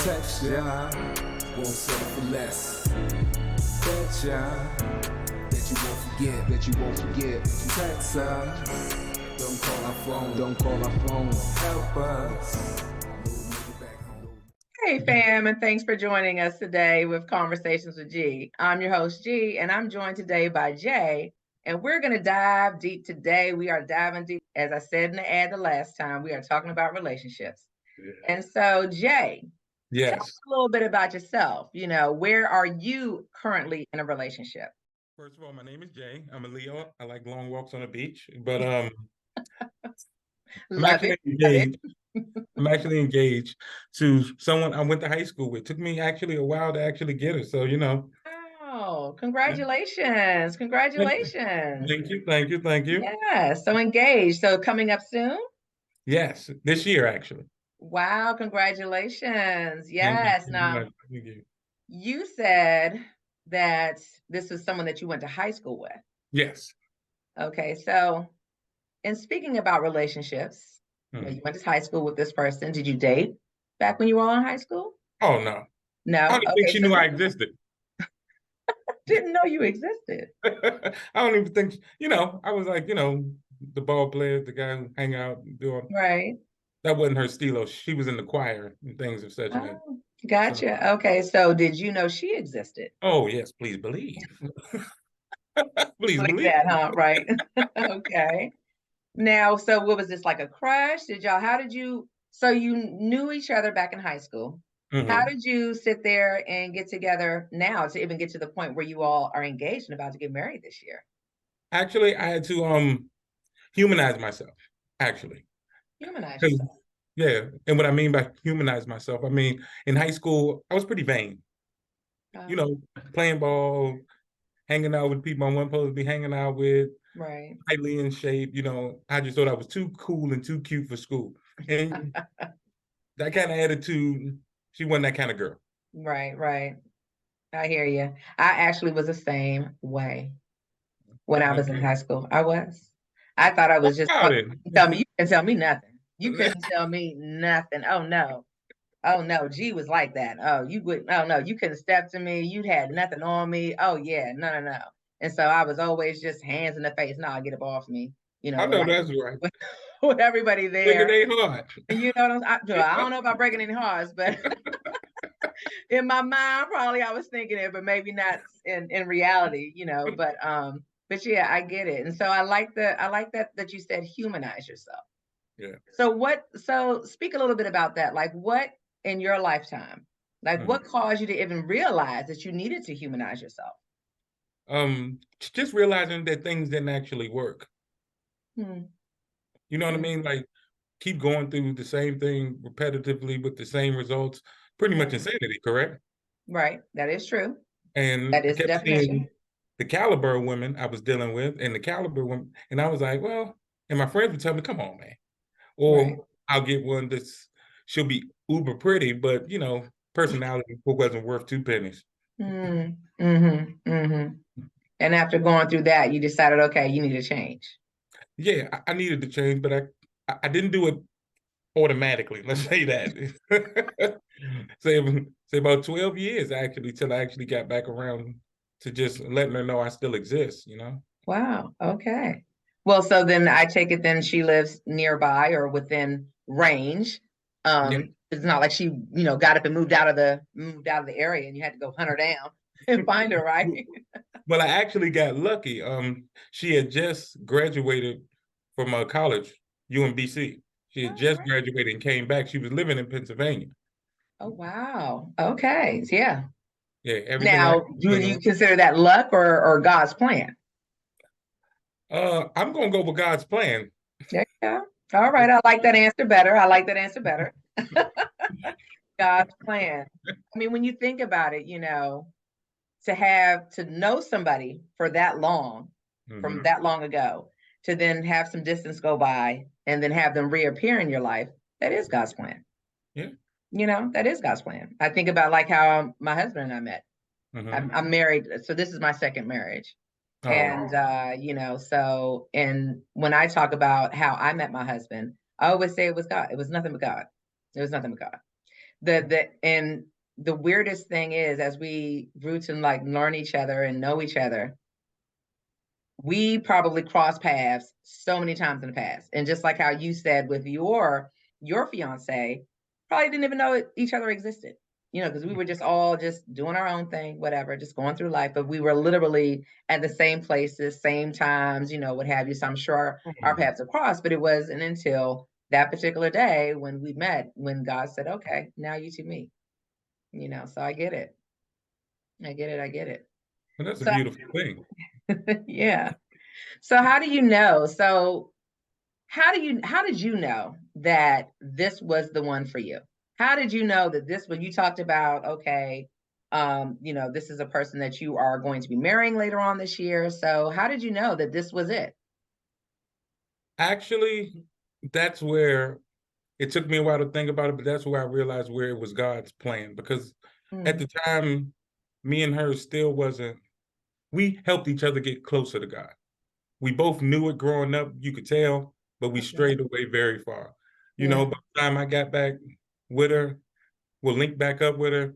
Texture, won't settle for less. Betcha that you won't forget. Text us, don't call our phone. Help us. Hey fam, and thanks for joining us today with Conversations with G. I'm your host G, and I'm joined today by Jay, and we're going to dive deep today. We are diving deep, as I said in the ad the last time, we are talking about relationships. Yeah. And so Jay, tell us a little bit about yourself. Where are you currently in a relationship? First of all, my name is Jay. I'm a Leo. I like long walks on the beach, but I'm actually engaged to someone I went to high school with. It took me actually a while to actually get her. So, Oh, congratulations. Congratulations. Thank you. Yeah, so engaged. So coming up soon? Yes, this year actually. Wow, congratulations. Yes. Now, Thank you. You said that this was someone that you went to high school with. Yes. Okay, so in speaking about relationships, you went to high school with this person. Did you date back when you were all in high school? Oh, no. No? I don't think she knew I existed. Didn't know you existed. I don't even think, I was like, the ball player, the guy who hang out doing. Right. That wasn't her stilo. She was in the choir and things of such that. Gotcha. So, okay, so did you know she existed? Oh, yes, please believe. Please like believe that, huh? Right. Okay. Now, so what was this, like a crush? So you knew each other back in high school. How did you sit there and get together now to even get to the point where you all are engaged and about to get married this year? Actually, I had to humanize myself, actually. Humanize yourself. Yeah, and what I mean by humanize myself, I mean, in high school, I was pretty vain. Playing ball, hanging out with people I wasn't supposed to be hanging out with. Right. Highly in shape, I just thought I was too cool and too cute for school. And that kind of attitude, she wasn't that kind of girl. Right. I hear you. I actually was the same way when I was in high school. I thought I was just tell me. You can tell me nothing. You couldn't tell me nothing. Oh no, G was like that. Oh no, you couldn't step to me. You had nothing on me. Oh yeah, no. And so I was always just hands in the face. No, get up off me. I know that's right. With everybody there. Breaking their heart. I don't know about breaking any hearts, but in my mind, probably I was thinking it, but maybe not in reality, But yeah, I get it. And so I like that you said humanize yourself. Yeah. So speak a little bit about that. Like what in your lifetime, what caused you to even realize that you needed to humanize yourself? Just realizing that things didn't actually work. You know what I mean? Like keep going through the same thing repetitively with the same results. Pretty much insanity, correct? Right. That is true. And that is I the kept definition. seeing the caliber of women I was dealing with and the caliber of women. And I was like, well, and my friends would tell me, come on, man. Or I'll get one she'll be uber pretty, but personality wasn't worth 2 pennies. And after going through that, you decided, okay, you need to change. Yeah, I needed to change, but I didn't do it automatically. Let's say that. say about 12 years actually till I actually got back around to just letting her know I still exist. Wow. Okay. Well, so then I take it then she lives nearby or within range. It's not like she, got up and moved out of the area and you had to go hunt her down and find her, right? Well, I actually got lucky. She had just graduated from college, UMBC. She had just graduated and came back. She was living in Pennsylvania. Oh, wow. Okay. Yeah. Yeah. Now, do you consider that luck or God's plan? I'm going to go with God's plan. Yeah. All right. I like that answer better. God's plan. I mean, when you think about it, to know somebody for that long, from that long ago, to then have some distance go by and then have them reappear in your life, that is God's plan. Yeah. That is God's plan. I think about like how my husband and I met. I'm married, so this is my second marriage. And and when I talk about how I met my husband, I always say it was God. It was nothing but God. And the weirdest thing is, as we grew to like learn each other and know each other, we probably crossed paths so many times in the past. And just like how you said with your fiance, probably didn't even know each other existed, because we were just all just doing our own thing, whatever, just going through life. But we were literally at the same places, same times, what have you. So I'm sure our paths have crossed, but it wasn't until that particular day when we met, when God said, okay, now you two meet, so I get it. I get it. And that's a So, beautiful thing. yeah. So how do you know? How did you know that this was the one for you? How did you know that this, when you talked about, okay, this is a person that you are going to be marrying later on this year. So how did you know that this was it? Actually, that's where it took me a while to think about it, but that's where I realized where it was God's plan. Because at the time, me and her still wasn't, we helped each other get closer to God. We both knew it growing up, you could tell, but we strayed away very far. By the time I got back with her, we'll link back up with her,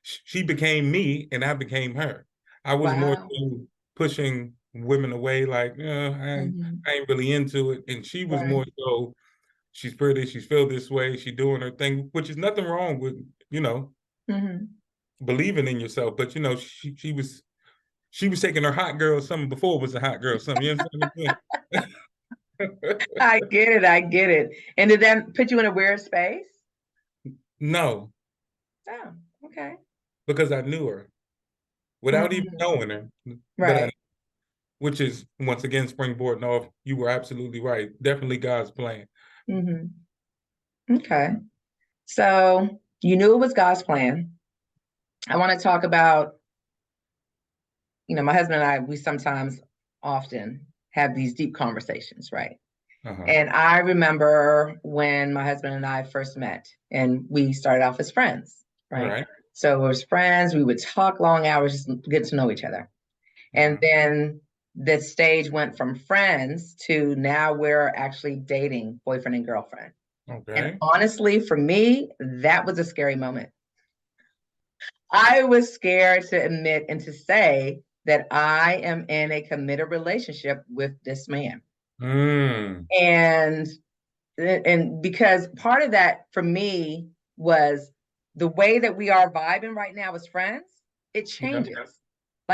she became me and I became her. I was more so pushing women away, like, I ain't really into it. And she was more so, she's pretty, she's feel this way, she's doing her thing, which is nothing wrong with, believing in yourself. But she was taking her hot girl summer before it was a hot girl summer. You understand what I'm saying? I get it. And did that put you in a weird space? No. Oh, okay. Because I knew her without even knowing her. Right. Which is, once again, springboarding off, you were absolutely right. Definitely God's plan. Okay. So you knew it was God's plan. I want to talk about, my husband and I, we sometimes often have these deep conversations, right? And I remember when my husband and I first met, and we started off as friends, right? So we was friends, we would talk long hours, just getting to know each other. And then the stage went from friends to now we're actually dating, boyfriend and girlfriend. And honestly, for me, that was a scary moment. I was scared to admit and to say that I am in a committed relationship with this man. And because part of that for me was the way that we are vibing right now as friends, it changes.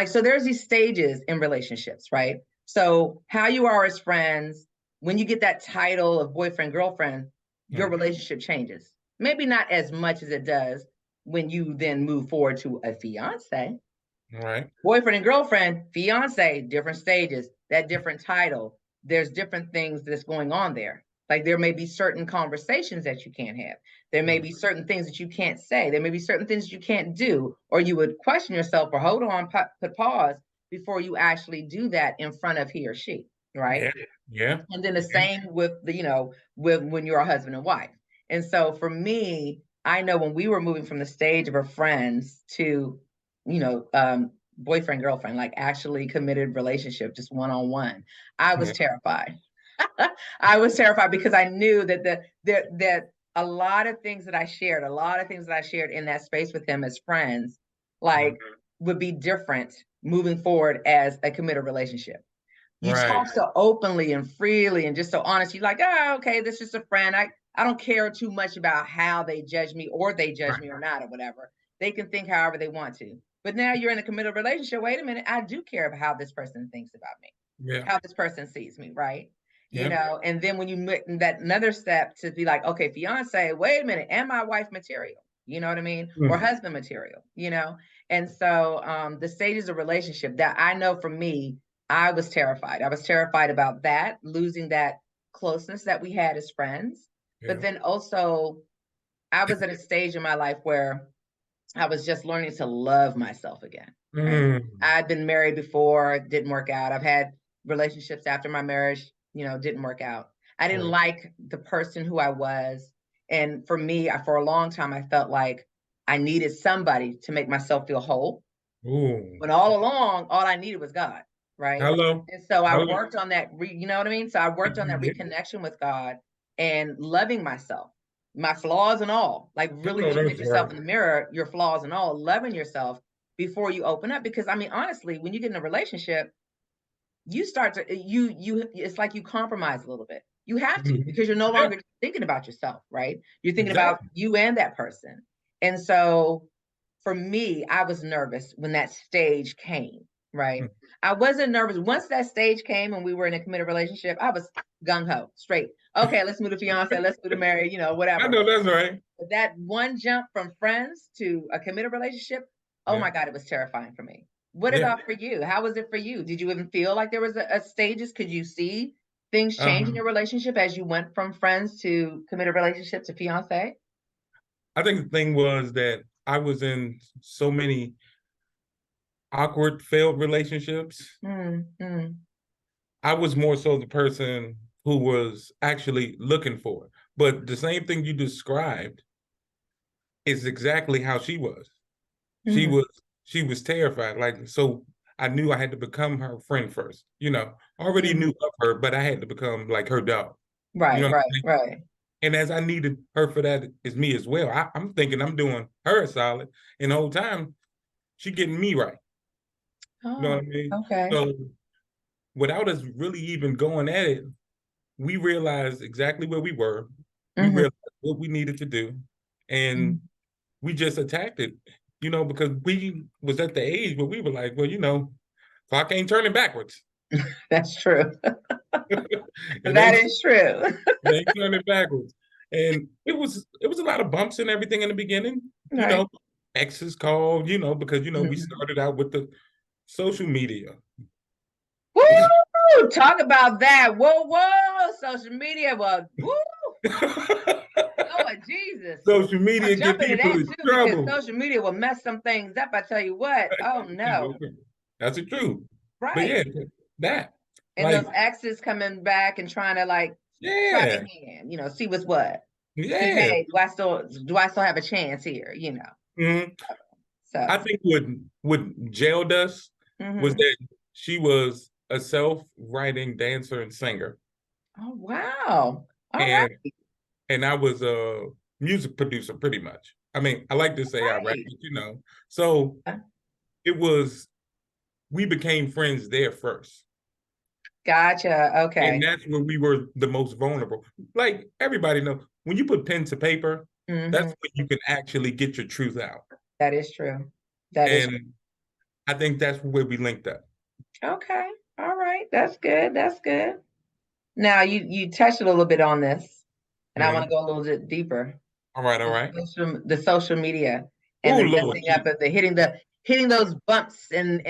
So there's these stages in relationships, right? So how you are as friends, when you get that title of boyfriend, girlfriend, your relationship changes. Maybe not as much as it does when you then move forward to a fiance. Boyfriend and girlfriend, fiance, different stages, that different title. There's different things that's going on there. Like there may be certain conversations that you can't have. There may be certain things that you can't say. There may be certain things you can't do, or you would question yourself or hold on, put pause before you actually do that in front of he or she, right? Yeah. And then the same with with when you're a husband and wife. And so for me, I know when we were moving from the stage of our friends to, boyfriend, girlfriend, like actually committed relationship, just one-on-one, I was terrified. I was terrified because I knew that that a lot of things that I shared, in that space with him as friends, would be different moving forward as a committed relationship. You talk so openly and freely and just so honest. You're like, oh, okay, this is a friend. I don't care too much about how they judge me or they judge me or not or whatever. They can think however they want to. But now you're in a committed relationship. Wait a minute, I do care about how this person thinks about me, how this person sees me, right? And then when you make that another step to be like, okay, fiance, wait a minute, am I wife material? You know what I mean? Or husband material, And so the stages of relationship that I know for me, I was terrified. I was terrified about that, losing that closeness that we had as friends. But then also, I was at a stage in my life where I was just learning to love myself again. Right? I'd been married before, didn't work out. I've had relationships after my marriage, didn't work out. I didn't like the person who I was. And for me, for a long time, I felt like I needed somebody to make myself feel whole. When all along, all I needed was God. Right. And so I worked on that, you know what I mean? So I worked on that reconnection with God and loving myself. my flaws and all, like really No, looking at that's yourself right. in the mirror, your flaws and all, loving yourself before you open up. Because I mean, honestly, when you get in a relationship, you start to it's like you compromise a little bit. You have to, Mhm. because you're no Yeah, longer thinking about yourself, right? You're thinking about exactly. you and that person. And so for me, I was nervous when that stage came, right? Mm. I wasn't nervous. Once that stage came and we were in a committed relationship, I was gung-ho, straight. Okay, let's move to fiance, let's move to marry, I whatever. know that's right. But that one jump from friends to a committed relationship, oh Yeah. my God, it was terrifying for me. What Yeah. about for you? How was it for you? Did you even feel like there was a stages? Could you see things change in Um, your relationship as you went from friends to committed relationship to fiance? I think the thing was that I was in so many awkward failed relationships. Mm. I was more so the person who was actually looking for it. But the same thing you described is exactly how she was. She Mm-hmm. was she was terrified. Like, so I knew I had to become her friend first. Already Mm-hmm. knew of her, but I had to become like her dog. You Right, know what I right, mean? right. And as I needed her for that is me as well. I'm thinking I'm doing her a solid, and the whole time she getting me right. You know Oh, what I mean? okay. So without us really even going at it, we realized exactly where we were. We Mm-hmm. realized what we needed to do, and we just attacked it. Because we was at the age where we were like, well, clock ain't turning backwards. That's true. It That ain't is true. it ain't turning backwards. And it was a lot of bumps and everything in the beginning. Right. Exes called, because we Mhm. started out with the social media. Woo! Talk about that. Whoa, whoa. Social media. Well, woo. Lord Jesus. Social I'll media jump get into people that in too, because trouble. social media will mess some things up. I tell you what. Oh no. That's the truth. But Right. yeah, that And those like exes coming back and trying to like try yeah, their hand, see what's what. See, yeah. hey, do I still have a chance here? Mhm. I So think what jailed us was mhm. that she was a self-writing dancer and singer, Oh wow. All right. and and I was a music producer, pretty much. I mean, I like to say I rap, Right. but. So it was we became friends there first, Gotcha. and Okay. that's when we were the most vulnerable. Like everybody knows, when you put pen to paper, Hmm. that's when you can actually get your truth out, That is true. That is and I think that's where we linked up. okay. All right. That's good. That's good. Now you touched a little bit on this, and I want to Mhm. go a little bit deeper. All right, all The right. social media and Oh the Lord, messing up of the hitting those bumps and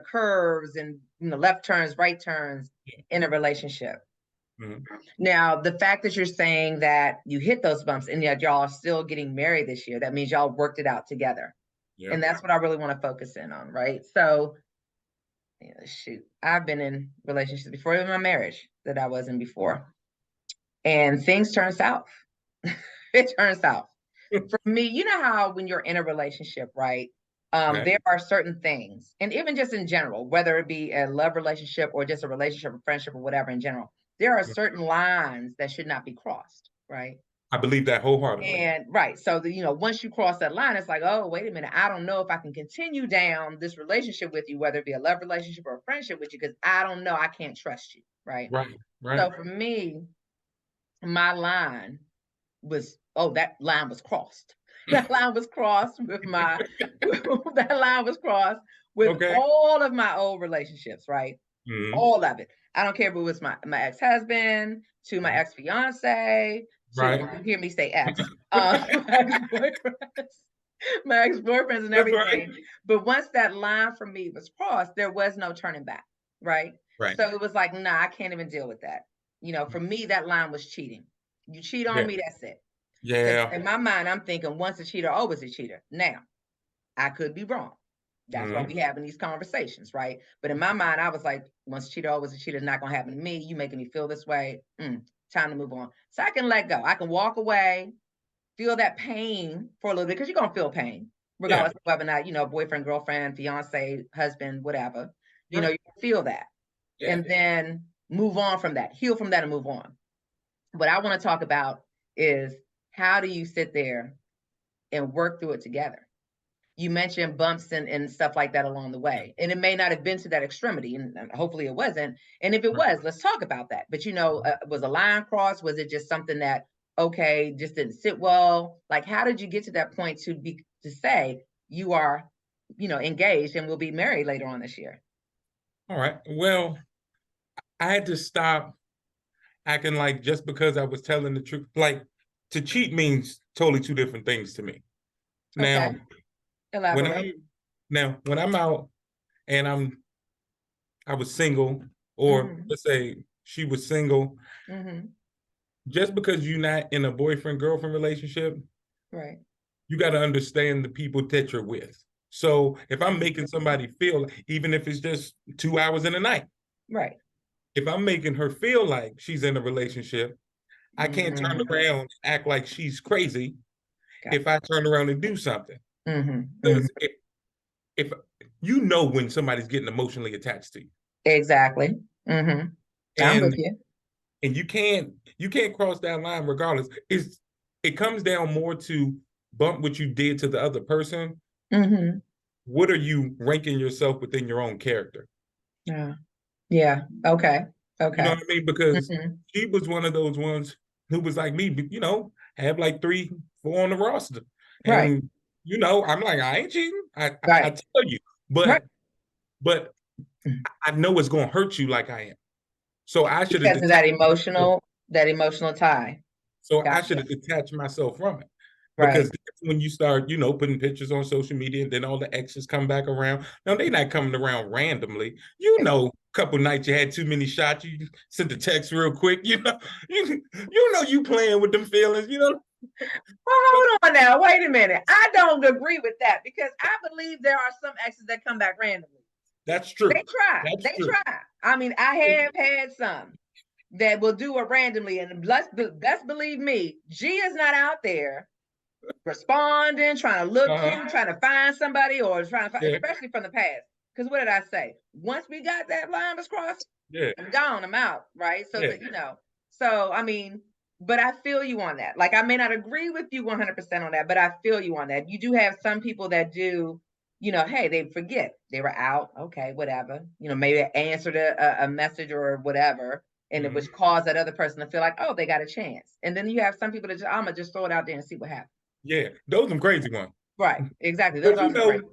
curves and left turns, right turns in a relationship. Mhm. Now, the fact that you're saying that you hit those bumps and yet y'all are still getting married this year, that means y'all worked it out together. Yeah. And that's what I really want to focus in on, right? So, shoot, I've been in relationships before, in my marriage that I was in before, and things turn south. It turns south. For me, you know how when you're in a relationship, right? Right. There are certain things, and even just in general, whether it be a love relationship or just a relationship, a friendship, or whatever in general, there are certain lines that should not be crossed, right? I believe that wholeheartedly. And right, so once you cross that line, it's like, oh, wait a minute, I don't know if I can continue down this relationship with you, whether it be a love relationship or a friendship with you, because I don't know, I can't trust you, right? Right, right. So for me, my line was, oh, that line was crossed. That line was crossed with my that line was crossed with Okay. all of my old relationships, right? Mhm. All of it. I don't care if it was my ex-husband, to my ex-fiance, to, Right. you hear me say ex, my ex-boyfriends, my ex-boyfriends and That's right. everything. But once that line for me was crossed, there was no turning back, right? Right. So it was like, nah, I can't even deal with that. For me, that line was cheating. You cheat on Yeah. me, that's it. Because Yeah. in my mind, I'm thinking once a cheater, always a cheater. Now, I could be wrong. That's why Mhm. we having these conversations, right? But in my mind, I was like, once a cheater, always a cheater, not gonna happen to me. You making me feel this way. Time to move on. So I can let go. I can walk away, feel that pain for a little bit, because you're gonna feel pain, Yeah. regardless of whether or not, boyfriend, girlfriend, fiance, husband, whatever. Right. You feel that. Yeah. And then move on from that, heal from that and move on. What I want to talk about is how do you sit there and work through it together? You mentioned bumps and stuff like that along the way, and it may not have been to that extremity, and hopefully it wasn't. And if it was, let's talk about that. But was a line crossed? Was it just something that, okay, just didn't sit well? Like, how did you get to that point to say you are, engaged and will be married later on this year? All right. Well, I had to stop acting like just because I was telling the truth. Like, to cheat means totally two different things to me. Now, Okay. Elaborate. when I'm out and I was single, or let's say she was single, just because you're not in a boyfriend-girlfriend relationship, right, you got to understand the people that you're with. So if I'm making somebody feel, even if it's just 2 hours in a night, right, if I'm making her feel like she's in a relationship, I can't turn around and act like she's crazy if I turn around and do something. Because if when somebody's getting emotionally attached to you. Exactly. I'm with you. And you can't cross that line regardless. It comes down more to bump what you did to the other person. What are you ranking yourself within your own character? Yeah. Okay. You know what I mean? Because she was one of those ones who was like me, have like 3, 4 on the roster. Right. And I'm like, I ain't cheating. I tell you. Right. But I know it's gonna hurt you like I am. So I should have because of that emotional tie. So I should have detached myself from it. Right. Because that's when you start, putting pictures on social media, and then all the exes come back around. No, they're not coming around randomly. A couple nights you had too many shots, you sent a text real quick. You playing with them feelings. Well, hold on now. Wait a minute. I don't agree with that, because I believe there are some exes that come back randomly. That's true. They try. I mean, I have had some that will do it randomly, and best believe me, G is not out there responding, trying to look cute, trying to find somebody, or trying to find, especially from the past. Because what did I say? Once we got that line was crossed, I'm gone, I'm out, right? So so I mean, but I feel you on that. Like, I may not agree with you 100% on that, but I feel you on that. You do have some people that do, hey, they forget they were out, okay, whatever. Maybe answered a message or whatever, and it would cause that other person to feel like, oh, they got a chance. And then you have some people that just, I'm gonna just throw it out there and see what happens. Yeah, those are some crazy ones. Right, exactly. Those are crazy.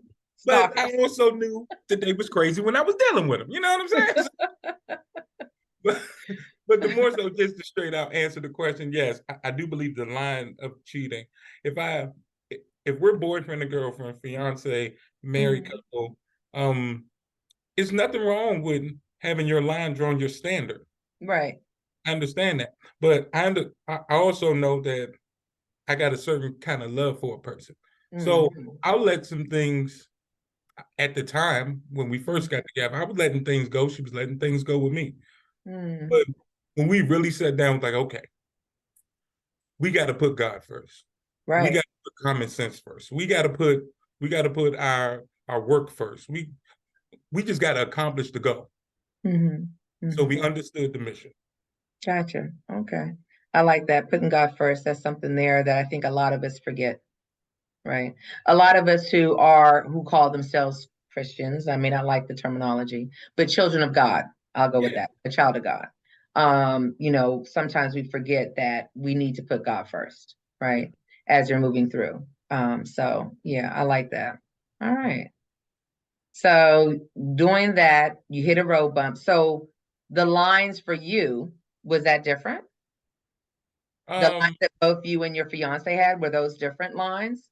But I also knew that they was crazy when I was dealing with them. You know what I'm saying? but the more so, just to straight out answer the question, yes, I do believe the line of cheating. If we're boyfriend and girlfriend, fiance, married couple, it's nothing wrong with having your line drawn, your standard. Right. I understand that, but I also know that I got a certain kind of love for a person. So I'll let some things, at the time when we first got together, I was letting things go. She was letting things go with me. But when we really sat down, like, okay, we got to put God first. Right. We got to put common sense first. We got to put our work first. We just got to accomplish the goal. So we understood the mission. Gotcha. Okay. I like that. Putting God first. That's something there that I think a lot of us forget. Right. A lot of us who call themselves Christians, I may not like the terminology, but children of God, I'll go with that, a child of God. Sometimes we forget that we need to put God first, right? As you're moving through. So yeah, I like that. All right. So doing that, you hit a road bump. So the lines for you, was that different? The lines that both you and your fiance had, were those different lines?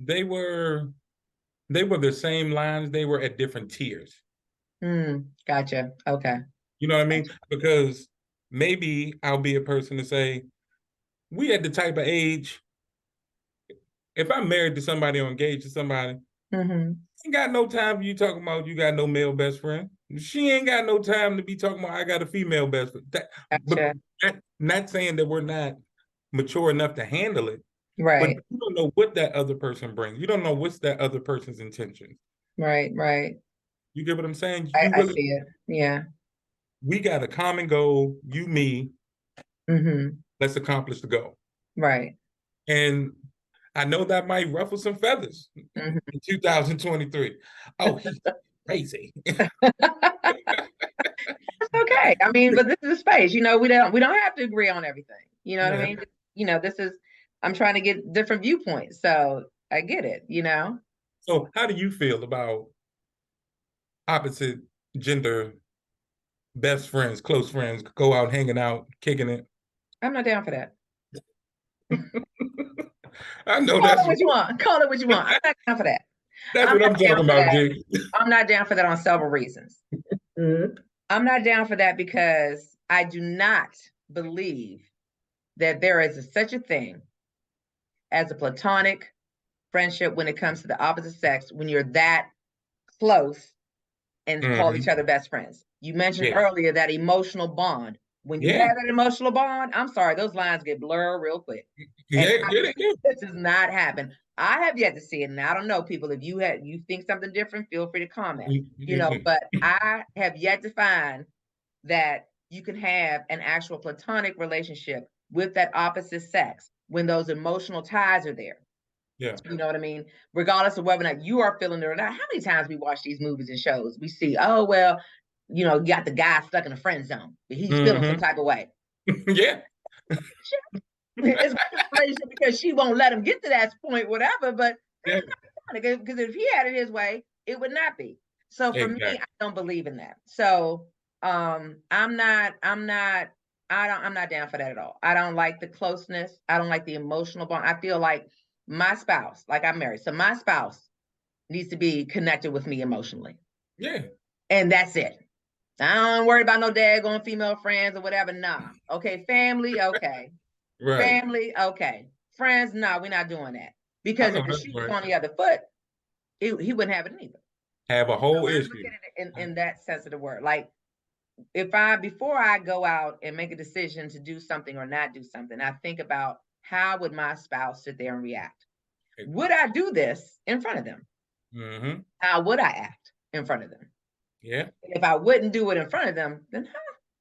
They were the same lines. They were at different tiers. Gotcha. Okay. You know what I mean? Because maybe I'll be a person to say, we at the type of age, if I'm married to somebody or engaged to somebody, ain't got no time for you talking about you got no male best friend. She ain't got no time to be talking about I got a female best friend. Gotcha. But not saying that we're not mature enough to handle it. Right. But you don't know what that other person brings. You don't know what's that other person's intention. Right. You get what I'm saying? I see it. Yeah. We got a common goal, you, me. Let's accomplish the goal. Right. And I know that might ruffle some feathers in 2023. Oh, he's crazy. That's okay. I mean, but this is a space, we don't have to agree on everything. You know what I mean? I'm trying to get different viewpoints. So I get it, So how do you feel about opposite gender best friends, close friends, go out hanging out, kicking it? I'm not down for that. I know Call it what you want. Call it what you want. I'm not down for that. That's what I'm talking about, G. I'm not down for that on several reasons. I'm not down for that because I do not believe that there is such a thing as a platonic friendship when it comes to the opposite sex, when you're that close and call each other best friends. You mentioned earlier that emotional bond. When you have an emotional bond, I'm sorry, those lines get blurred real quick. This does not happen. I have yet to see it, and I don't know, people. If you think something different, feel free to comment. But I have yet to find that you can have an actual platonic relationship with that opposite sex when those emotional ties are there. Yeah. You know what I mean? Regardless of whether or not you are feeling it or not. How many times we watch these movies and shows, we see, oh, well, you got the guy stuck in a friend zone, but he's feeling some type of way. Yeah. It's relationship because she won't let him get to that point, whatever, but because if he had it his way, it would not be. So for me, I don't believe in that. So I'm not down for that at all. I don't like the closeness. I don't like the emotional bond. I feel like my spouse, like I'm married, so my spouse needs to be connected with me emotionally. Yeah. And that's it. I don't worry about no daggone female friends or whatever. Nah. Okay, family, okay. Right. Family, okay. Friends, nah, we're not doing that. Because if the shoe was on the other foot, he wouldn't have it either. Have a whole issue. Look at it in that sense of the word. Like, before I go out and make a decision to do something or not do something, I think about how would my spouse sit there and react? Would I do this in front of them? How would I act in front of them? Yeah. If I wouldn't do it in front of them, then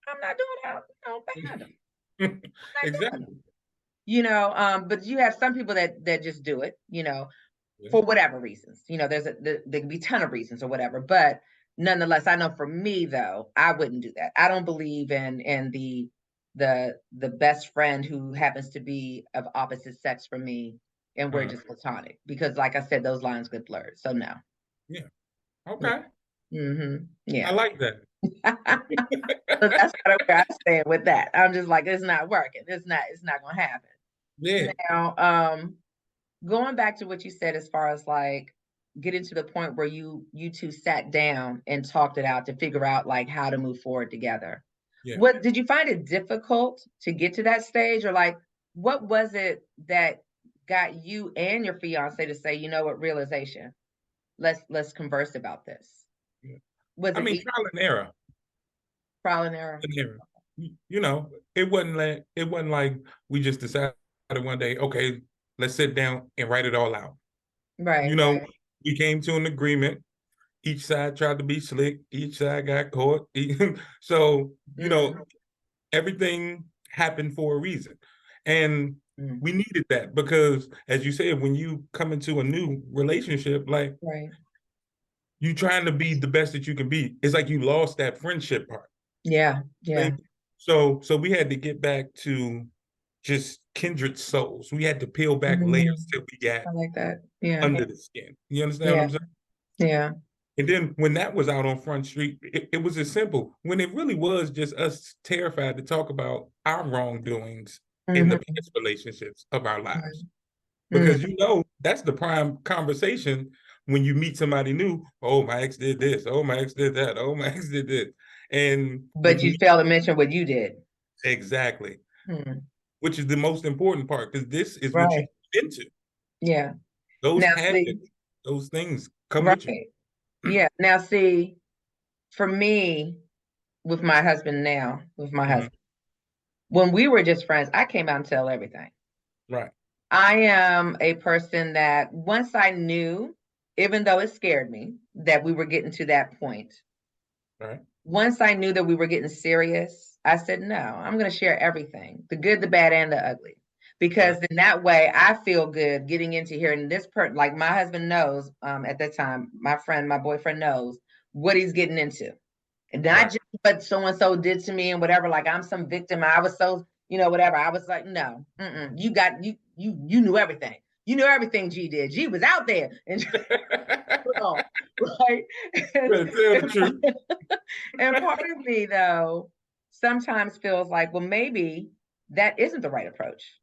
I'm not doing it behind them. Exactly. But you have some people that just do it, for whatever reasons. There can be a ton of reasons or whatever, but nonetheless, I know for me though, I wouldn't do that. I don't believe in the best friend who happens to be of opposite sex for me, and we're just platonic, because like I said, those lines get blurred. So no. Yeah. Okay. Yeah. I like that. So that's kind of where I stand with that. I'm just like, it's not working. It's not gonna happen. Yeah. Now, going back to what you said as far as like getting to the point where you two sat down and talked it out to figure out like how to move forward together. Yeah. What did you find it difficult to get to that stage, or like what was it that got you and your fiance to say, realization? Let's converse about this. Yeah. Trial and error. Trial and error. It wasn't like we just decided one day, okay, let's sit down and write it all out. Right. We came to an agreement. Each side tried to be slick. Each side got caught. So, everything happened for a reason. And we needed that because, as you said, when you come into a new relationship, like you trying to be the best that you can be, it's like you lost that friendship part. Yeah. Yeah. So we had to get back to just kindred souls. We had to peel back layers till we got like that. Yeah. under the skin. You understand what I'm saying? Yeah. And then when that was out on Front Street, it was as simple. When it really was just us terrified to talk about our wrongdoings in the past relationships of our lives. Because that's the prime conversation when you meet somebody new. Oh, my ex did this. Oh, my ex did that. Oh, my ex did this. But you failed to mention what you did. Exactly. Which is the most important part, because this is what you get into. Yeah. Those habits, those things come with you. Yeah. Now, see, for me, with my husband, when we were just friends, I came out and tell everything. Right. I am a person that once I knew, even though it scared me, that we were getting to that point. Right. Once I knew that we were getting serious, I said, no, I'm going to share everything, the good, the bad, and the ugly. because in that way I feel good getting into here. And this person, like my husband knows, at that time, my boyfriend knows what he's getting into. And not just what so-and-so did to me and whatever, like I'm some victim. I was so, whatever. I was like, no, you knew everything. You knew everything G did. G was out there. And right? And part of me, though, sometimes feels like, well, maybe that isn't the right approach.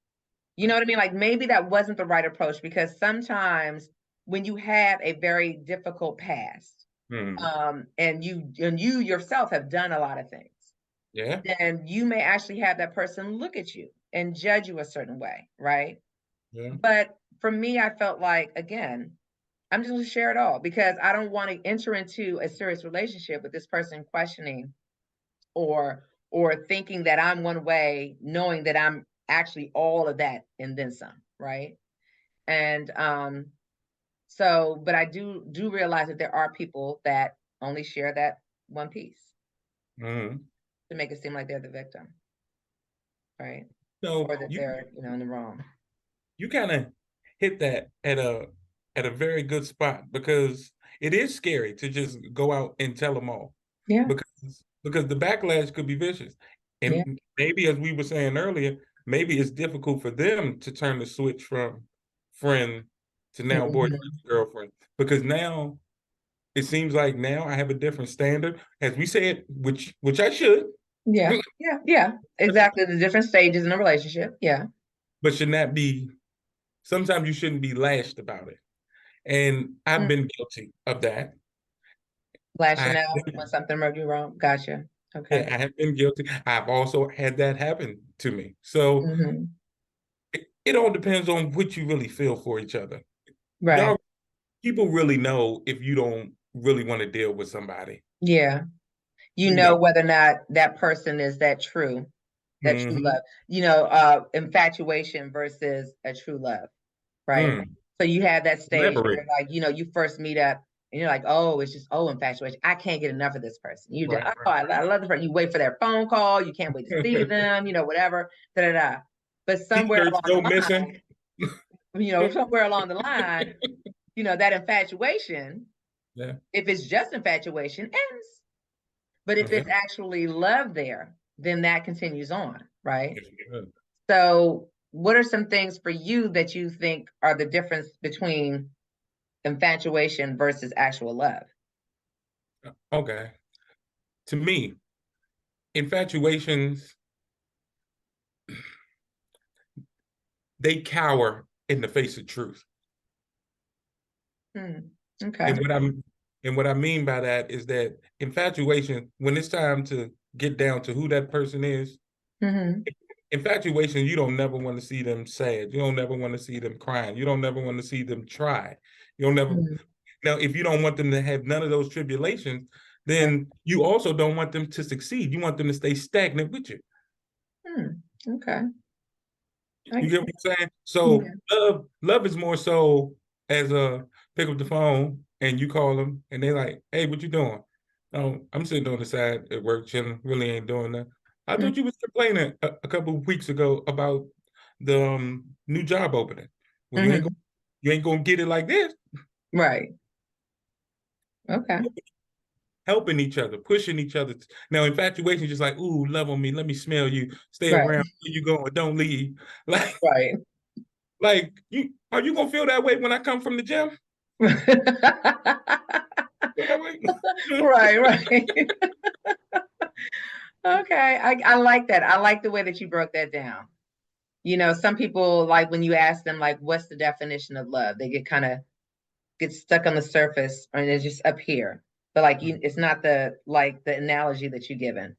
You know what I mean? Like maybe that wasn't the right approach, because sometimes when you have a very difficult past, and you yourself have done a lot of things, then you may actually have that person look at you and judge you a certain way, right? But for me, I felt like, again, I'm just gonna share it all, because I don't want to enter into a serious relationship with this person questioning or thinking that I'm one way, knowing that I'm actually all of that and then some, right? And so, but I do realize that there are people that only share that one piece to make it seem like they're the victim, right? So or that they're in the wrong. You kind of hit that at a very good spot, because it is scary to just go out and tell them all. Yeah. Because the backlash could be vicious. And maybe, as we were saying earlier, maybe it's difficult for them to turn the switch from friend to now boyfriend to girlfriend, because now it seems like now I have a different standard, as we said, which I should. Yeah. Exactly. The different stages in a relationship. Yeah. But should not be. Sometimes you shouldn't be lashed about it. And I've been guilty of that. Lashing out when something rubbed you wrong. Gotcha. Okay. Yeah, I have been guilty. I've also had that happen to me. So it all depends on what you really feel for each other. Right. People really know if you don't really want to deal with somebody. Yeah. You know whether or not that person is that true, that true love. Infatuation versus a true love, right? So you have that stage where, like, you first meet up and you're like, oh, it's just infatuation. I can't get enough of this person. I love this person. You wait for their phone call. You can't wait to see them. Whatever. But somewhere along the line, somewhere along the line, that infatuation. If it's just infatuation, ends. But if it's actually love there, then that continues on, right? So what are some things for you that you think are the difference between infatuation versus actual love? Okay. To me, infatuations, they cower in the face of truth. Okay. And what I mean by that is that infatuation, when it's time to get down to who that person is, infatuation, you don't never want to see them sad. You don't never want to see them crying. You don't never want to see them try. You don't never. Now, if you don't want them to have none of those tribulations, then you also don't want them to succeed. You want them to stay stagnant with you. Okay. You get what I'm saying? So love is more so as a pick up the phone and you call them and they're like, hey, what you doing? Oh, I'm sitting on the side at work chilling, really ain't doing that. I thought you was complaining a couple of weeks ago about the new job opening. Well, you ain't gonna get it like this. Right. Okay. Helping each other, pushing each other. Now, infatuation is just like, ooh, love on me. Let me smell you. Stay around. Where you going? Don't leave. Like, like are you gonna feel that way when I come from the gym? Right. Okay. I like that. I like the way that you broke that down. Some people, like when you ask them, like, what's the definition of love? They get stuck on the surface and it's just up here. But like it's not the analogy that you've given.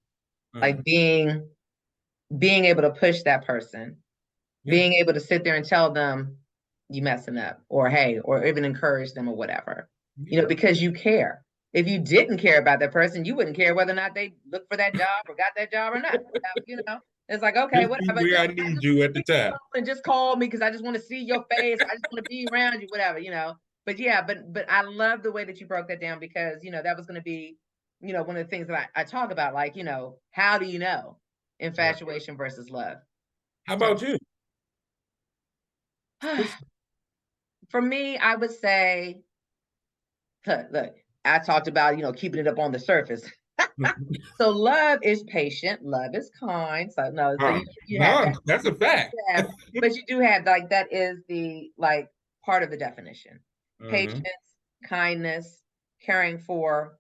Like being able to push that person, being able to sit there and tell them you messing up, or hey, or even encourage them or whatever. Because you care. If you didn't care about that person, you wouldn't care whether or not they looked for that job or got that job or not. It's like, okay, whatever. I need you at the time. And just call me because I just want to see your face. I just want to be around you, whatever, But yeah, but I love the way that you broke that down, because, that was going to be, one of the things that I talk about, like, how do you know infatuation versus love? How about you? For me, I would say, look, I talked about, keeping it up on the surface. So love is patient, love is kind. So no, so you have that. That's a fact. But you do have, like, that is the, like, part of the definition. Patience, kindness, caring for,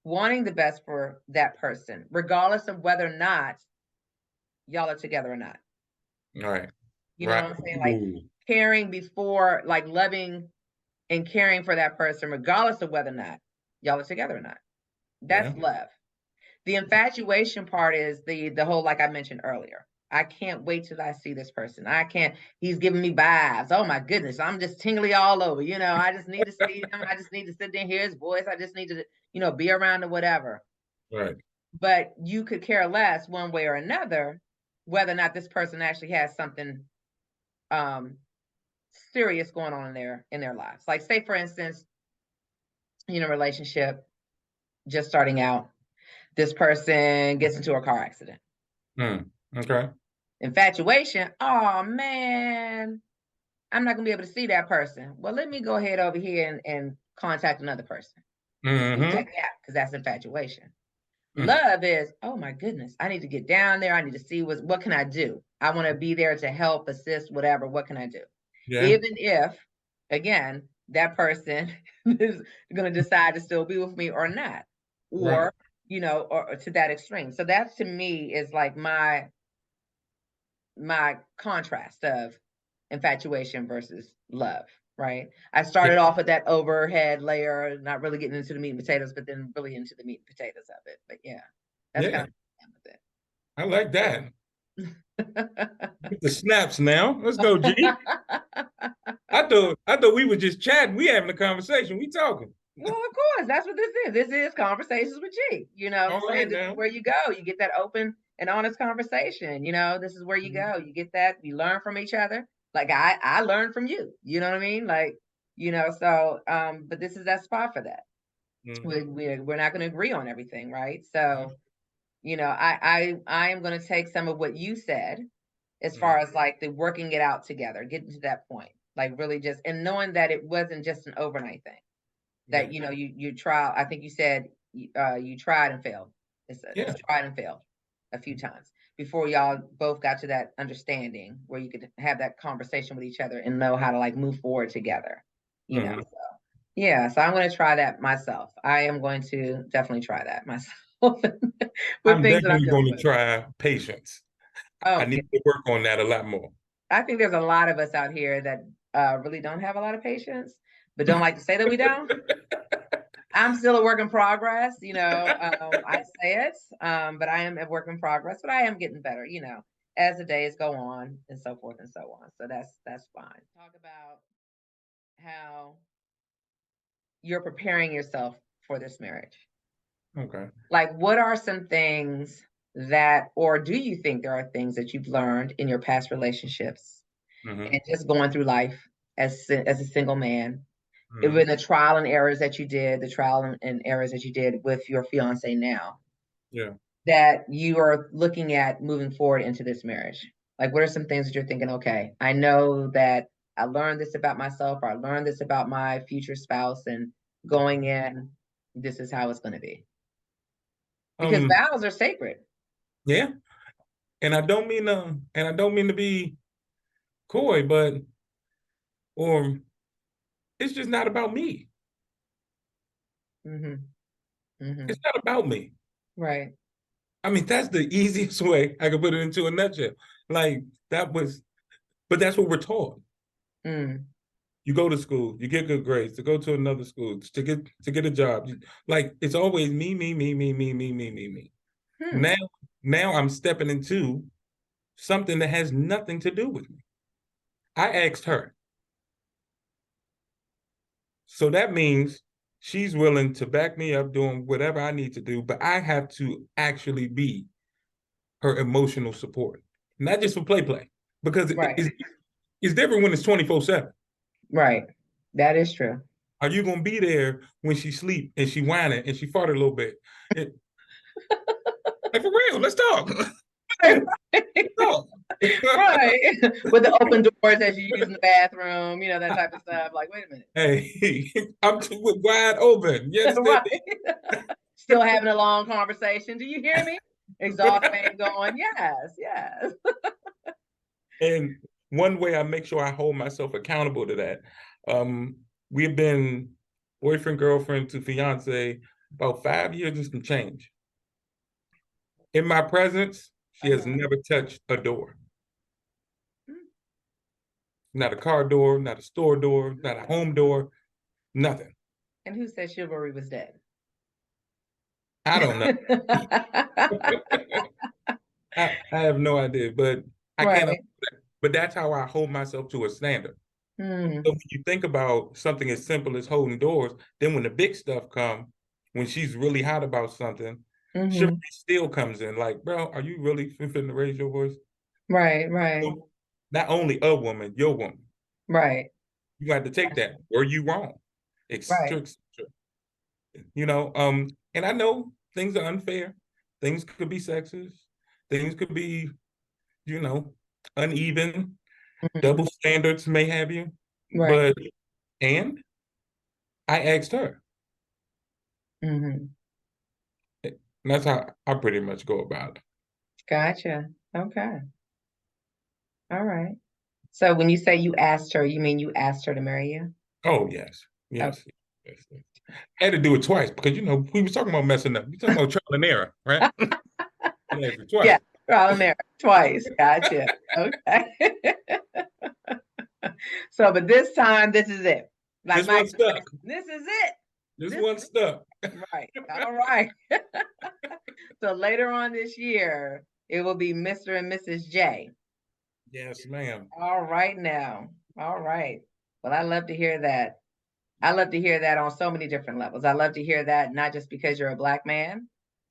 wanting the best for that person, regardless of whether or not y'all are together or not. All right. You know what I'm saying? Like, caring before, like, loving and caring for that person, regardless of whether or not y'all are together or not. That's love. The infatuation part is the whole, like I mentioned earlier. I can't wait till I see this person. He's giving me vibes. Oh my goodness, I'm just tingly all over. I just need to see him. I just need to sit there and hear his voice. I just need to, be around or whatever. Right. But you could care less one way or another whether or not this person actually has something serious going on in their lives. Like, say for instance, relationship just starting out, this person gets into a car accident. Okay. Infatuation. Oh man, I'm not gonna be able to see that person. Well, let me go ahead over here and contact another person. Check it out, because that's infatuation. Love is, oh my goodness, I need to get down there. I need to see what can I do? I want to be there to help, assist, whatever. What can I do? Yeah. Even if, again, that person is going to decide to still be with me or not, or or to that extreme. So that, to me, is like my contrast of infatuation versus love. Right. I started off with that overhead layer, not really getting into the meat and potatoes, but then really into the meat and potatoes of it. But that's kind of with it. I like that. Get the snaps now. Let's go, G. I thought we were just chatting. We having a conversation. We talking. Well, of course, that's what this is. This is Conversations with G. Right, this is where you go. You get that open and honest conversation. This is where you go. You get that. You learn from each other. Like I learned from you. You know what I mean? Like, so but this is that spot for that. We're not going to agree on everything, right? So, I am going to take some of what you said as far as like the working it out together, getting to that point, like really just, and knowing that it wasn't just an overnight thing. That you try. I think you said you tried and failed. It's tried and failed a few times before y'all both got to that understanding where you could have that conversation with each other and know how to like move forward together. So, so I'm going to try that myself. I am going to definitely try that myself. I'm definitely going to try patience. I need to work on that a lot more. I think there's a lot of us out here that really don't have a lot of patience, but don't like to say that we don't. I'm still a work in progress, I say it, but I am a work in progress, but I am getting better, as the days go on and so forth and so on. So that's fine. Talk about how you're preparing yourself for this marriage. Okay. Like, what are some things that, or do you think there are things that you've learned in your past relationships and just going through life as a single man, even the trial and errors that you did, with your fiance now, that you are looking at moving forward into this marriage? Like, what are some things that you're thinking, okay, I know that I learned this about myself, or I learned this about my future spouse, and going in, this is how it's going to be. Because vows are sacred. Yeah. And I don't mean to be coy, but it's just not about me. It's not about me. Right. I mean, that's the easiest way I could put it into a nutshell. Like, but that's what we're taught. You go to school, you get good grades, to go to another school, to get a job. Like, it's always me, me, me, me, me, me, me, me, me. Now I'm stepping into something that has nothing to do with me. I asked her. So that means she's willing to back me up doing whatever I need to do, but I have to actually be her emotional support, not just for play, because it's different when it's 24/7. Right. That is true. Are you going to be there when she sleep and she whining and she farted a little bit? Like, for real, let's talk. Let's talk. Right. With the open doors as you use in the bathroom, you know, that type of stuff. Like, wait a minute. Hey, I'm too wide open. You understand Right. Still having a long conversation. Do you hear me? Exhaust fan going. Yes, yes. And one way I make sure I hold myself accountable to that, we've been boyfriend, girlfriend to fiance about 5 years and some change. In my presence, she has never touched a door. Not a car door, not a store door, not a home door, nothing. And who said chivalry was dead? I don't know. I have no idea, but I can't. Right. But that's how I hold myself to a standard. Mm. So when you think about something as simple as holding doors, then when the big stuff comes, when she's really hot about something, chivalry still comes in. Like, bro, are you really fitting to raise your voice? Right, right, So not only a woman, your woman. right, You got to take that. Were you wrong? right. You know, and I know things are unfair. Things could be sexist. Things could be, you know, uneven. Double standards may have you. Right. But, and I asked her. And that's how I pretty much go about it. Gotcha. Okay. All right. So when you say you asked her, you mean you asked her to marry you? Oh, yes. Yes. Okay. Yes. I had to do it twice because, you know, we were talking about messing up. We talking about trial and error, right? Twice. Yeah, trial and error twice. Gotcha. Okay. So, but this time, this is it. Like this one stuck. This is it. This one stuck. Right. All right. So later on this year, it will be Mr. and Mrs. J. Yes, ma'am. All right now. All right. Well, I love to hear that. I love to hear that on so many different levels. I love to hear that not just because you're a Black man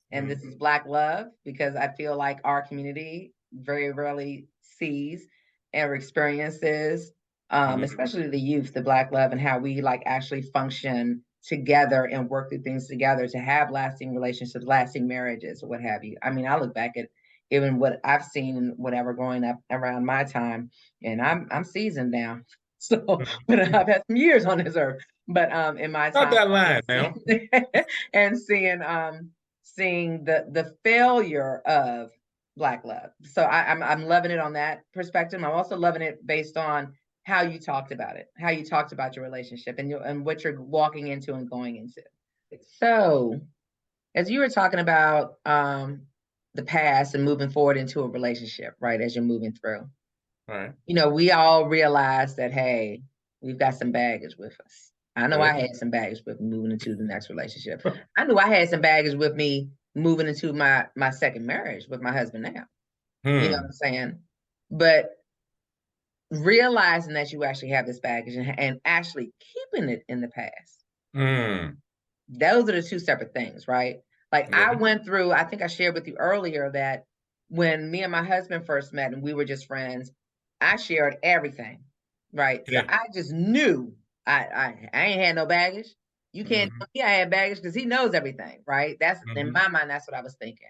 and this is Black love, because I feel like our community very rarely sees or experiences, especially the youth, the Black love and how we like actually function together and work through things together to have lasting relationships, lasting marriages, or what have you. I mean, I look back at even what I've seen and whatever growing up around my time, and I'm seasoned now. So, but I've had some years on this earth. But in my time, not that line now, and seeing the failure of Black love. So I'm loving it on that perspective. I'm also loving it based on how you talked about it, how you talked about your relationship and what you're walking into and going into. So as you were talking about the past and moving forward into a relationship, right? As you're moving through. Right. You know, we all realize that, hey, we've got some baggage with us. I know I had some baggage with me moving into the next relationship. I knew I had some baggage with me moving into my second marriage with my husband now. You know what I'm saying? But realizing that you actually have this baggage and actually keeping it in the past. Those are the two separate things, right? Like I went through, I think I shared with you earlier that when me and my husband first met and we were just friends, I shared everything, right? So I just knew I ain't had no baggage. You can't tell me I had baggage because he knows everything, right? That's in my mind, that's what I was thinking.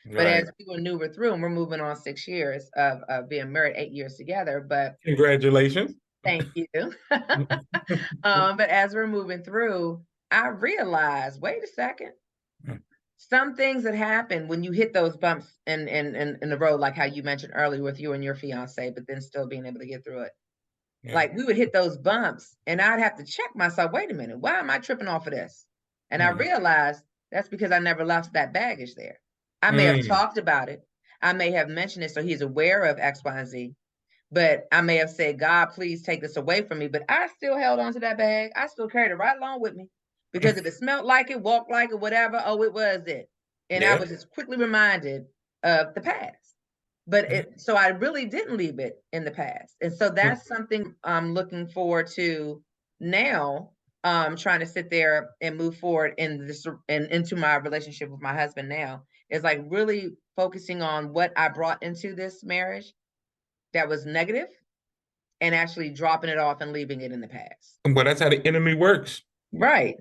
But as we maneuver through, and we're moving on 6 years of being married, 8 years together. But congratulations. Thank you. But as we're moving through, I realized, wait a second. Some things that happen when you hit those bumps in the road, like how you mentioned earlier with you and your fiance, but then still being able to get through it. Like we would hit those bumps and I'd have to check myself, wait a minute, why am I tripping off of this? And I realized that's because I never left that baggage there. I may have talked about it. I may have mentioned it so he's aware of X, Y, and Z. But I may have said, God, please take this away from me. But I still held on to that bag. I still carried it right along with me. Because if it smelled like it, walked like it, whatever, oh, it was it. And I was just quickly reminded of the past. But so I really didn't leave it in the past. And so that's something I'm looking forward to now, trying to sit there and move forward in this and into my relationship with my husband now, is like really focusing on what I brought into this marriage that was negative and actually dropping it off and leaving it in the past. Well, that's how the enemy works. Right.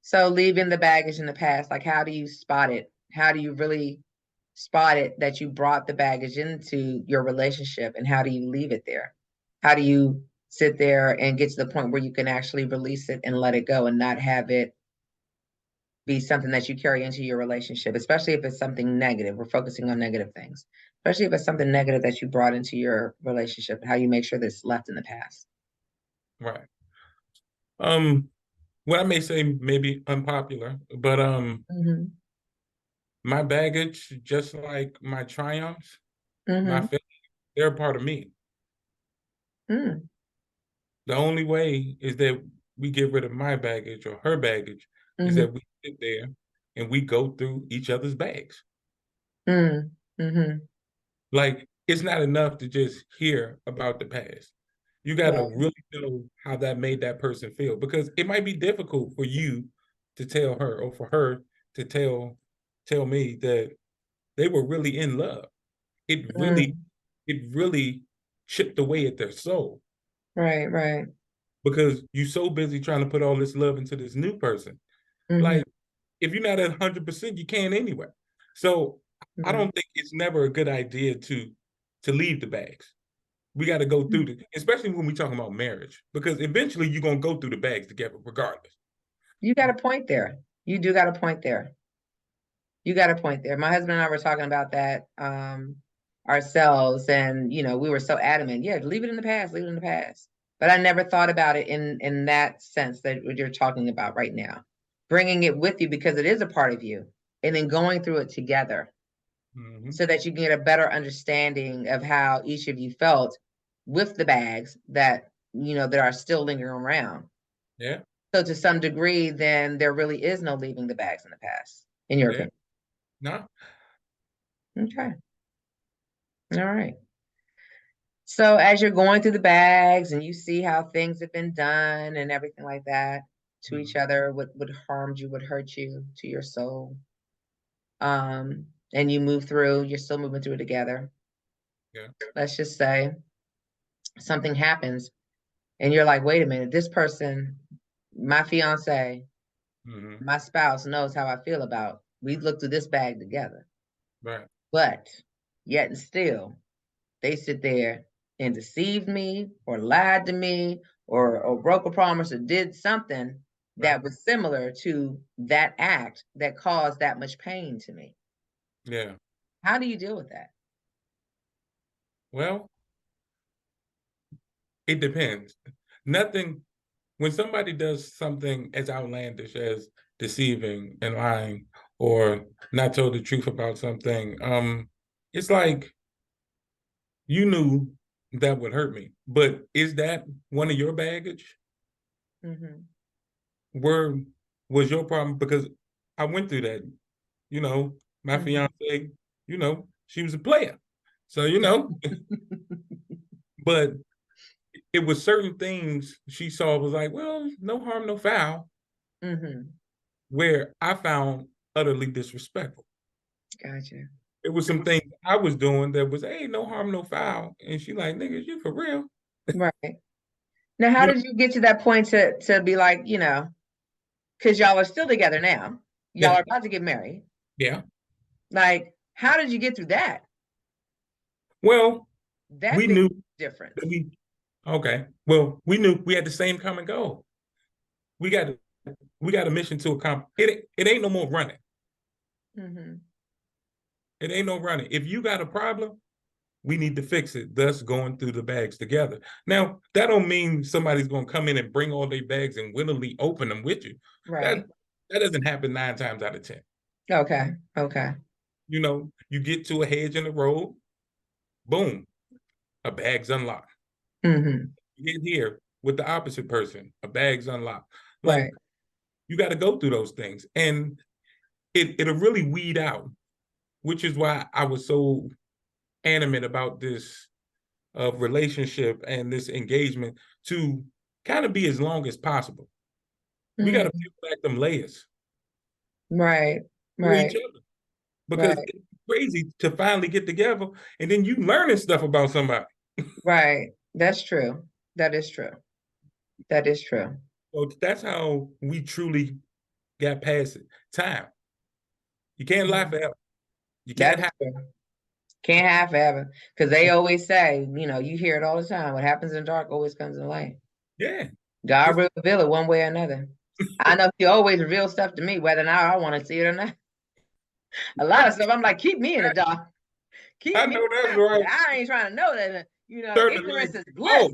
So leaving the baggage in the past, like how do you spot it? How do you really spotted that you brought the baggage into your relationship, and how do you leave it there? How do you sit there and get to the point where you can actually release it and let it go and not have it be something that you carry into your relationship, especially if it's something negative. We're focusing on negative things, especially if it's something negative that you brought into your relationship, how you make sure that it's left in the past. Right. What I may say maybe unpopular, but my baggage, just like my triumphs, my failures, they're a part of me. The only way is that we get rid of my baggage or her baggage is that we sit there and we go through each other's bags. Like, it's not enough to just hear about the past. You got to really know how that made that person feel, because it might be difficult for you to tell her, or for her to tell me that they were really in love. It really chipped away at their soul. Right. Because you're so busy trying to put all this love into this new person. Like, if you're not at 100%, you can't anyway. So I don't think it's never a good idea to leave the bags. We got to go through especially when we're talking about marriage, because eventually you're going to go through the bags together regardless. You got a point there. You do got a point there. You got a point there. My husband and I were talking about that ourselves, and we were so adamant. Yeah, leave it in the past. Leave it in the past. But I never thought about it in that sense that what you're talking about right now, bringing it with you because it is a part of you, and then going through it together, so that you can get a better understanding of how each of you felt with the bags that that are still lingering around. Yeah. So to some degree, then there really is no leaving the bags in the past, in your opinion. No. Okay. All right. So as you're going through the bags and you see how things have been done and everything like that to each other, what harmed you, what hurt you to your soul, and you move through, you're still moving through it together. Yeah. Let's just say something happens and you're like, wait a minute, this person, my fiance, my spouse knows how I feel about. We looked through this bag together. Right. But yet and still, they sit there and deceived me or lied to me or broke a promise or did something that was similar to that act that caused that much pain to me. Yeah. How do you deal with that? Well, it depends. When somebody does something as outlandish as deceiving and lying or not told the truth about something, it's like, you knew that would hurt me, but is that one of your baggage? Was your problem? Because I went through that. My fiance, she was a player. So, but it was certain things she saw was like, well, no harm, no foul, where I found utterly disrespectful. Gotcha. It was some things I was doing that was, hey, no harm, no foul. And she like, nigga, you for real? Right. Now, how did you get to that point to be like, because y'all are still together now. Y'all are about to get married. Yeah. Like, how did you get through that? Well, we knew different. Okay. Well, we knew we had the same common goal. We got a mission to accomplish. It ain't no more running. It ain't no running. If you got a problem, we need to fix it, thus going through the bags together. Now, that don't mean somebody's going to come in and bring all their bags and willingly open them with you. Right. That doesn't happen 9 times out of 10. Okay. You get to a hedge in the road, boom, a bag's unlocked. You get here with the opposite person, a bag's unlocked. Like, you got to go through those things. And it'll really weed out, which is why I was so animate about this relationship and this engagement, to kind of be as long as possible. We got to peel back them layers. Right. For each other. Because it's crazy to finally get together and then you learning stuff about somebody. Right. That's true. That is true. So that's how we truly got past it. Time. You can't lie forever. You can't have. Can't have forever, because they always say, you hear it all the time. What happens in dark always comes in light. Yeah. God will reveal it one way or another. I know He always reveals stuff to me, whether or not I want to see it or not. A lot of stuff, I'm like, keep me in the dark. I know that's right. I ain't trying to know that. Ignorance is bliss.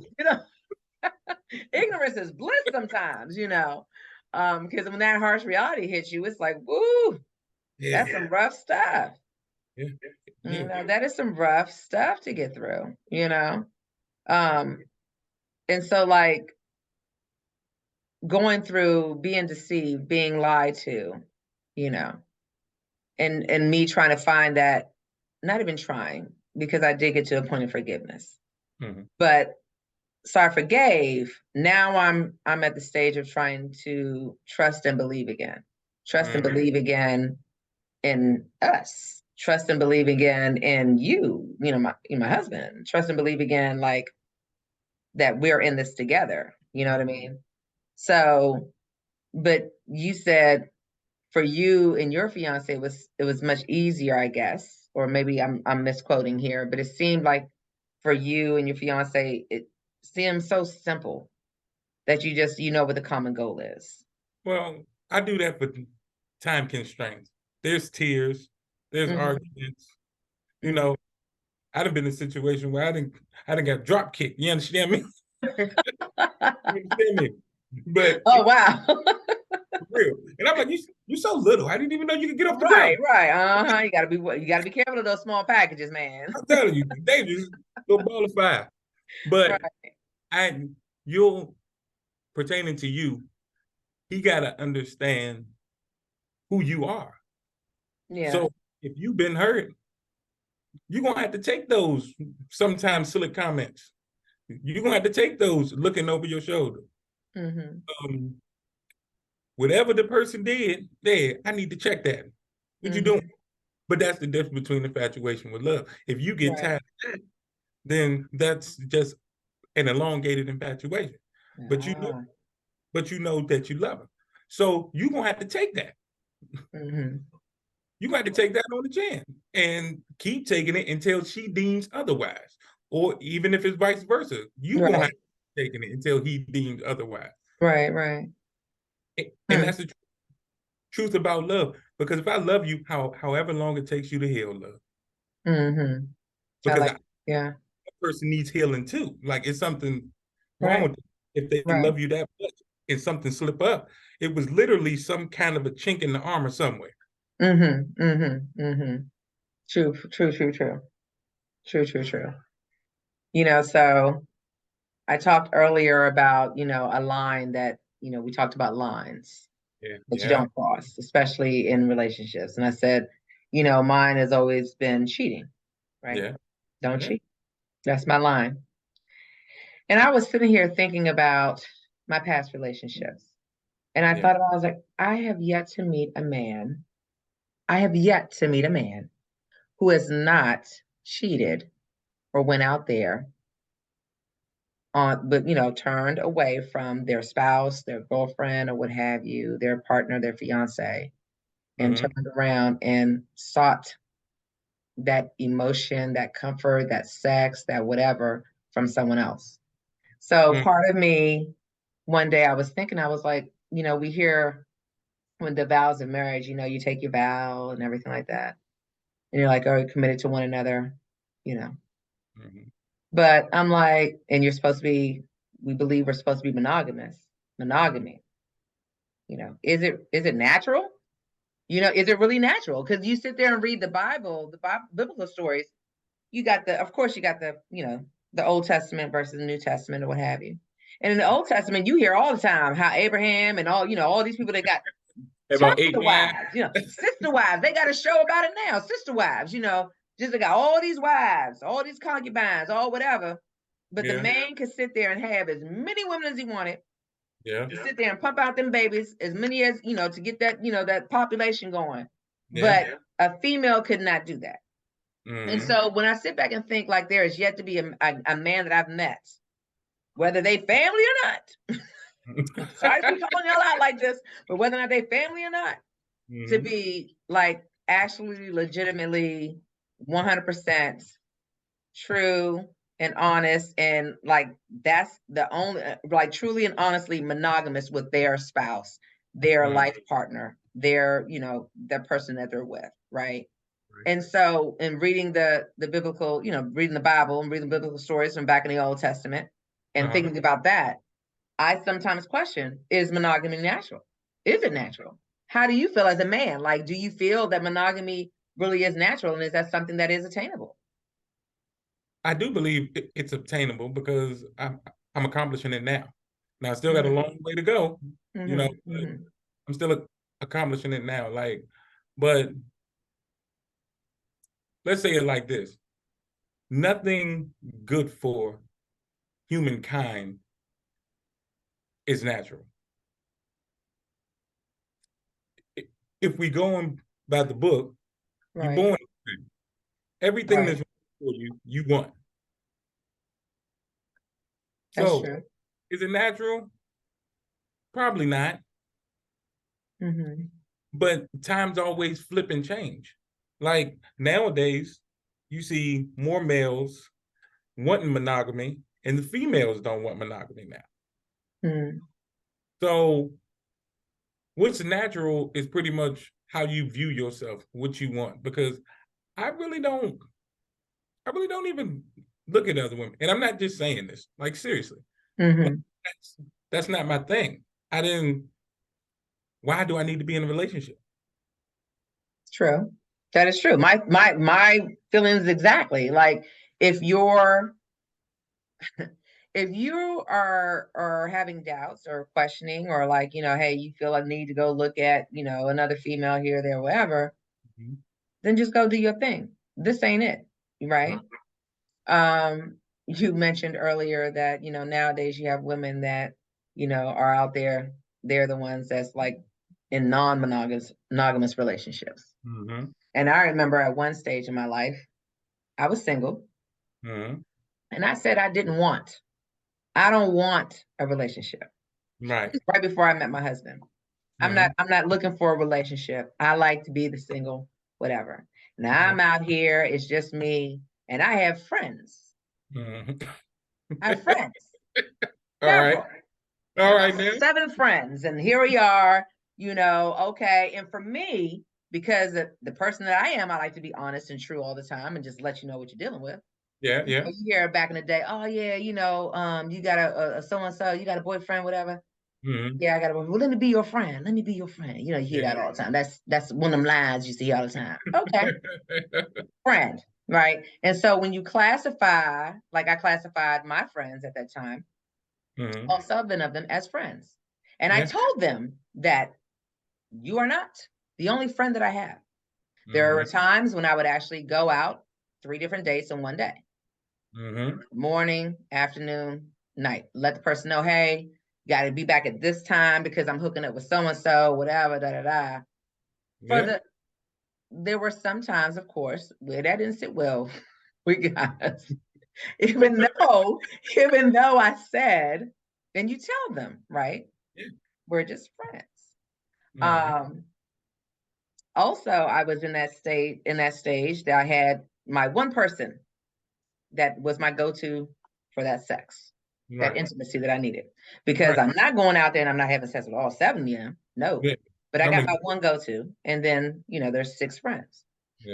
Ignorance is bliss sometimes. Because when that harsh reality hits you, it's like, woo, that's some rough stuff. Yeah. That is some rough stuff to get through. And so, like, going through being deceived, being lied to, and me trying to find that, not even trying, because I did get to a point of forgiveness. But so I forgave. Now I'm at the stage of trying to trust and believe again. Trust and believe again in us. Trust and believe again in you, my husband. Trust and believe again, like, that we're in this together. You know what I mean? So, but you said for you and your fiance, it was much easier, I guess, or maybe I'm misquoting here, but it seemed like for you and your fiance, it seems so simple that you just, what the common goal is. Well, I do that for time constraints. There's tears, there's arguments. I'd have been in a situation where I didn't got drop kicked. You understand me? You understand me? But oh wow. For real. And I'm like, you so little. I didn't even know you could get off the ground. Right. You gotta be careful of those small packages, man. I'm telling you, dangerous. Go ball of fire. But you'll pertaining to you, he gotta understand who you are. Yeah. So if you've been hurt, you're gonna have to take those sometimes silly comments. You're gonna have to take those looking over your shoulder. Whatever the person did, I need to check that. What you doing? But that's the difference between infatuation with love. If you get tired of that, then that's just an elongated infatuation. But you know that you love her. So you're gonna have to take that. You got to take that on the chin and keep taking it until she deems otherwise. Or even if it's vice versa, you're gonna have to keep taking it until he deems otherwise. Right. And that's the truth about love. Because if I love you, however long it takes you to heal, love. Because that person needs healing too. Like, it's something wrong with them. If they love you that much and something slip up, it was literally some kind of a chink in the armor somewhere. True. So I talked earlier about, a line that, we talked about lines that you don't cross, especially in relationships. And I said, mine has always been cheating, right? Yeah. Don't cheat. That's my line. And I was sitting here thinking about my past relationships. And I thought about, I was like, I have yet to meet a man who has not cheated or went out there but turned away from their spouse, their girlfriend, or what have you, their partner, their fiance, and turned around and sought that emotion, that comfort, that sex, that whatever from someone else. So part of me, one day I was thinking, I was like, we hear when the vows of marriage, you take your vow and everything like that. And you're like, are you committed to one another? But I'm like, and we believe we're supposed to be monogamy. Is it natural? Is it really natural? Because you sit there and read the biblical stories. Of course you got the Old Testament versus the New Testament or what have you. And in the Old Testament, you hear all the time how Abraham and all these people, they got about 8 wives, sister wives. They got a show about it now. Sister wives, just they got all these wives, all these concubines, all whatever. But the man could sit there and have as many women as he wanted. To sit there and pump out them babies, as many as, to get that, that population going. But a female could not do that. And so when I sit back and think, like, there is yet to be a man that I've met, whether they family or not, sorry to be calling y'all out like this, but whether or not they family or not, to be like actually legitimately 100% true and honest, and like that's the only, like truly and honestly monogamous with their spouse, their life partner, their, their person that they're with, right? And so in reading the biblical, reading the Bible and reading biblical stories from back in the Old Testament and thinking about that, I sometimes question, is monogamy natural? Is it natural? How do you feel as a man? Like, do you feel that monogamy really is natural, and is that something that is attainable? I do believe it's obtainable because I'm accomplishing it now. Now I still got a long way to go, I'm still accomplishing it now. Like, but let's say it like this: nothing good for humankind is natural. If we go on by the book, you're born everything that's for you, you want. That's So, true. is it natural? Probably not. But times always flip and change. Like nowadays, you see more males wanting monogamy, and the females don't want monogamy now. So, what's natural is pretty much how you view yourself, what you want. Because I really don't even look at other women, and I'm not just saying this. Like seriously, that's not my thing. Why do I need to be in a relationship? True. That is true. My feelings exactly. Like if you're if you are having doubts or questioning, or like, hey, you feel a need to go look at, another female here, there, whatever, then just go do your thing. This ain't it, right? You mentioned earlier that, nowadays you have women that, are out there, they're the ones that's like in non-monogamous relationships. And I remember at one stage in my life, I was single, and I said I don't want a relationship. Right. Right before I met my husband. I'm not looking for a relationship. I like to be the single, whatever. Now I'm out here, it's just me, and I have friends. I have friends. All right. All right, man. 7 friends, and here we are, okay. And for me, because the person that I am, I like to be honest and true all the time and just let you know what you're dealing with. Yeah. You hear back in the day, oh yeah, you got a so-and-so, you got a boyfriend, whatever. Yeah, I got a boyfriend. Well, let me be your friend. Let me be your friend. You hear that all the time. That's one of them lines you see all the time. Okay. Friend, right? And so when you classify, like I classified my friends at that time, all 7 of them as friends. And I told them that you are not the only friend that I have. There were times when I would actually go out 3 different dates in one day. Morning, afternoon, night. Let the person know, hey, you got to be back at this time because I'm hooking up with so-and-so, whatever, there were some times, of course, where that didn't sit well with guys. even though I said, then you tell them, right? We're just friends. Also, I was in that stage that I had my one person that was my go-to for that sex, that intimacy that I needed. Because I'm not going out there and I'm not having sex with all 7 of them. No. But I got my one go-to, and then, there's 6 friends.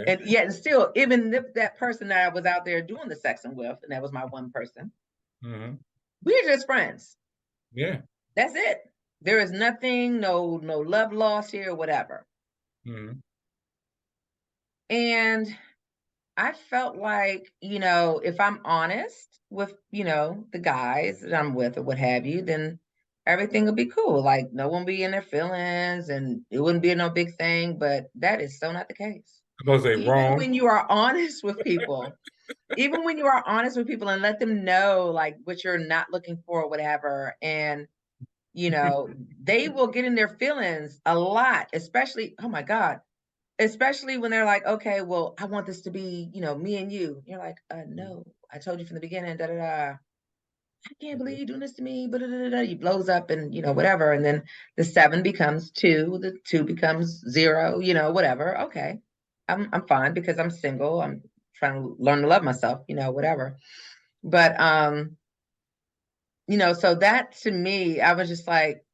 And yet still, even if that person that I was out there doing the sexing with, and that was my one person, we're just friends. Yeah. That's it. There is nothing, no love lost here, whatever. And I felt like, if I'm honest with, the guys that I'm with or what have you, then everything will be cool. Like no one be in their feelings and it wouldn't be no big thing, but that is so not the case. Wrong. When you are honest with people, even when you are honest with people and let them know like what you're not looking for or whatever, and they will get in their feelings a lot, especially, oh my God, especially when they're like, okay, well, I want this to be, me and you. You're like, no, I told you from the beginning, da da da. I can't believe you're doing this to me, but you blows up and whatever. And then the 7 becomes 2, the 2 becomes 0, whatever. Okay. I'm fine because I'm single. I'm trying to learn to love myself, whatever. But so that to me, I was just like,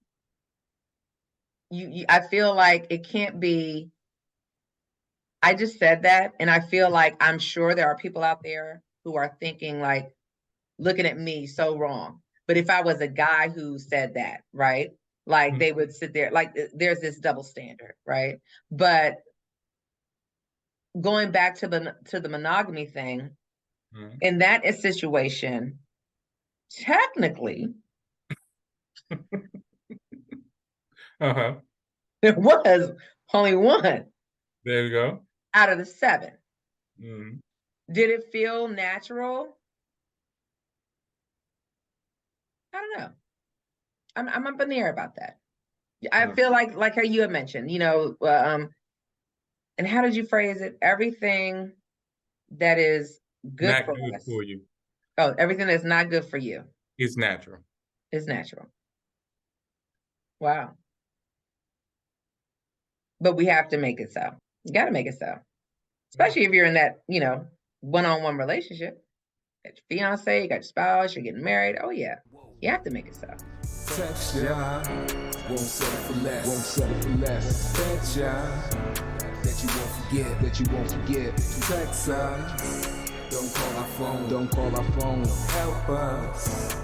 I feel like it can't be. I just said that, and I feel like I'm sure there are people out there who are thinking like, looking at me so wrong. But if I was a guy who said that, right? Like they would sit there, like there's this double standard, right? But going back to the monogamy thing, in that situation, technically, there was only one. There you go. Out of the 7. Did it feel natural? I don't know. I'm up in the air about that. I feel like how you had mentioned, and how did you phrase it? Everything that is good not for good us. for you. Oh, everything that's not good for you. It's natural. It's natural. Wow. But we have to make it so. You got to make it so. Especially if you're in that, one-on-one relationship. You got your fiance, you got your spouse, you're getting married. Oh, yeah. You have to make it so. Texture, won't settle for less. Won't settle for less. Texture, that you won't forget. That you won't forget. Text us. Don't call our phone. Don't call our phone. Help us.